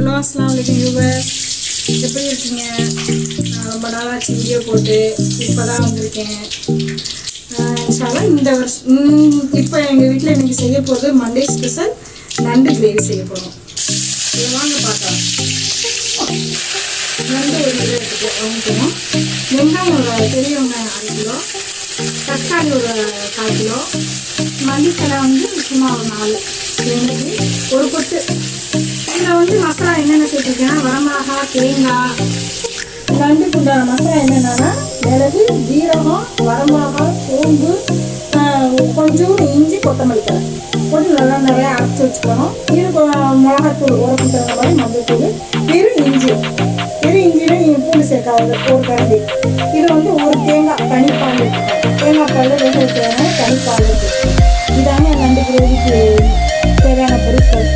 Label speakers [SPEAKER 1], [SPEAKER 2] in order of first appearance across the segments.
[SPEAKER 1] Hello அஸ்ஸலாமு அலைக்கும் viewers, எப்படி இருக்கீங்க? ரொம்ப நாளாச்சு வீடியோ போட்டு, இப்போ தான் வந்திருக்கேன். இன்ஷால்லாஹ் இந்த வருஷம் இப்போ எங்கள் வீட்டில் இன்றைக்கி செய்ய போகிறது மண்டே ஸ்பெஷல் நண்டு கிரேவி செய்ய போகிறோம். இதை வாங்க பார்க்கலாம். நண்டு ஒரு கிலோ வாங்கிக்கணும். வெங்காயம் ஒரு பெரிய வெங்காயம் 1/2 கிலோ, தக்காளி ஒரு 1/4 கிலோ, மல்லித்தலை சும்மா ஒரு 4 வெங்காயம், ஒரு கொத்து. இதில் மசாலா என்னென்ன சேர்த்துருக்கேன்னா வரமிளகா, தேங்காய். நண்டுக்கு உண்டான மசாலா என்னென்னா மிளகு, ஜீரகம், வரமிளகா, சோம்பு, கொஞ்சம் இஞ்சி, கொத்தமல்லி தழை போட்டு நல்லா நிறையா அரைச்சி வச்சுக்கணும். இது மிளகாத்தூள் உரப்பு தகுந்த மாதிரி மஞ்சத்தூள், வெறும் இஞ்சியில் பூண்டு சேர்க்காது ஒரு கரண்டி. இது ஒரு தேங்காய் தனிப்பால், தேங்காய் பால் வேக வைக்கிறாங்க, தனிப்பால். இதாங்க நண்டு கிரேவிக்கு தேவையான பொருட்கள்.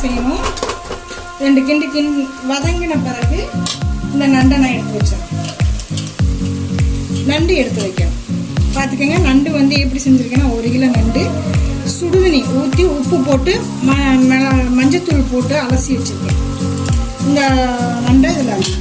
[SPEAKER 1] செய்யணும், 2 கிண்டு வதங்கின பிறகு இந்த நண்டை நான் எடுத்து வச்சேன். நண்டு எடுத்து வைக்கணும். பார்த்துக்கோங்க, நண்டு வந்து எப்படி செஞ்சுருக்கேன்னா 1 கிலோ நண்டு சுடுதண்ணி ஊற்றி உப்பு போட்டு மஞ்சத்தூள் போட்டு அலசி வச்சுருக்கேன். இந்த நண்டை இதில் அலசி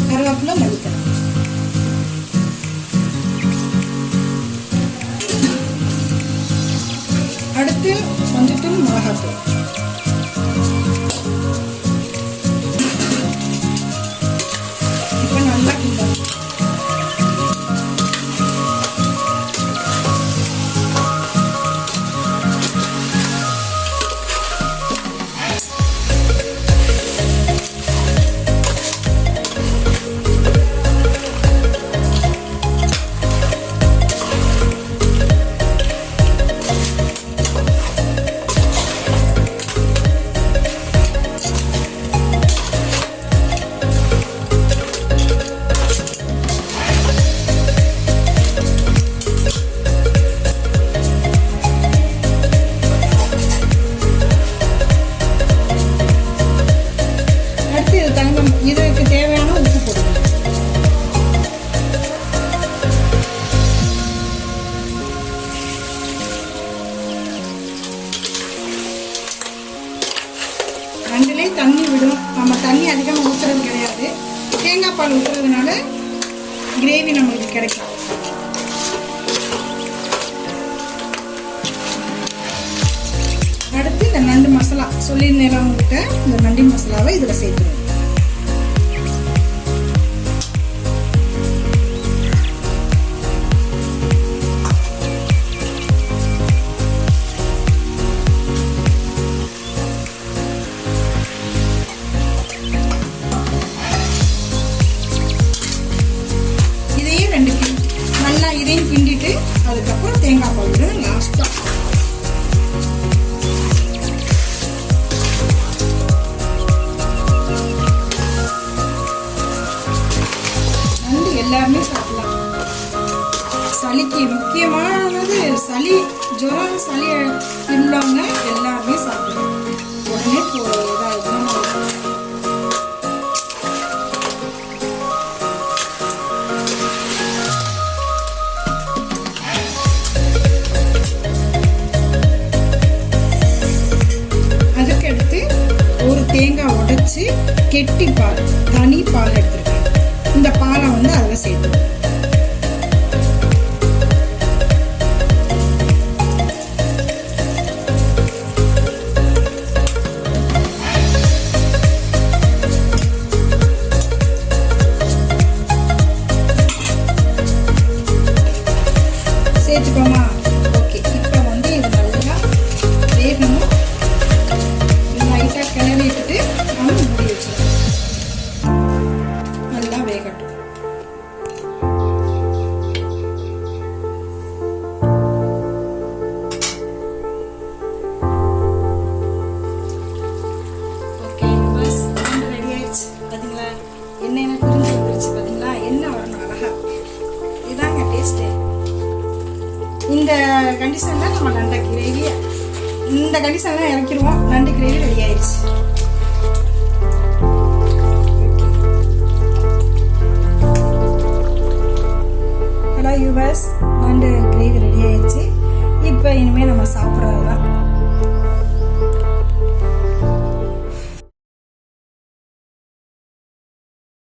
[SPEAKER 1] கருவேப்பிலை மல்லித்தலை அடுத்து மஞ்சத்தூள் மிளகாத்தூள் இப்போ நல்லா கிண்டணும். இதுக்கு தேவையான உப்பு போடணும். நண்டுலே தண்ணி விடும். நம்ம தண்ணி அதிகமாக ஊற்றுறது கிடையாது. தேங்காய் பால் ஊற்றுறதுனால கிரேவி நம்மளுக்கு கிடைக்கும். அடுத்து இந்த நண்டு மசாலா சொல்லியிருந்தேன் உங்கள்கிட்ட, இந்த நண்டு மசாலாவை இதில் சேர்த்துருவோம். நல்லா இதையும் கிண்டிட்டு அதுக்கப்புறம் தேங்காய் பால் விட லாஸ்டா. நண்டு எல்லாருமே சாப்பிடலாம். சளிக்கு முக்கியமானது சளி, ஜுரம், சளி உள்ளவங்க எல்லாருமே சாப்பிடலாம். உடனே தேங்காய் உடைச்சி கெட்டி பால், தனி பால் எடுத்துருக்கேன். இந்த பாலை வந்து அதில் சேர்த்து சேர்த்துக்கோமா. ஓகே, இப்போ வந்து இது நல்லா வேகணும். லைட்டாக கிளறிட்டு நம்ம மூடி வச்சிடலாம். நல்லா வேகட்டும். ஓகே பஸ் ரெடி ஆயிடுச்சு. பார்த்தீங்களா, என்ன பிரிஞ்சு வந்துருச்சு. பார்த்தீங்களா, என்ன வரணும் அழகா. இதாங்க டேஸ்ட்டு. இந்த கண்டிஷனில் நம்ம நண்டை கிரேவி இந்த கண்டிஷன்லாம் இறக்கிடுவோம். நண்டு கிரேவி ரெடி ஆயிடுச்சு. ஹலோ யூவர்ஸ், நண்டு கிரேவி ரெடி ஆயிடுச்சு. இப்போ இனிமேல் நம்ம சாப்பிட்றோம்.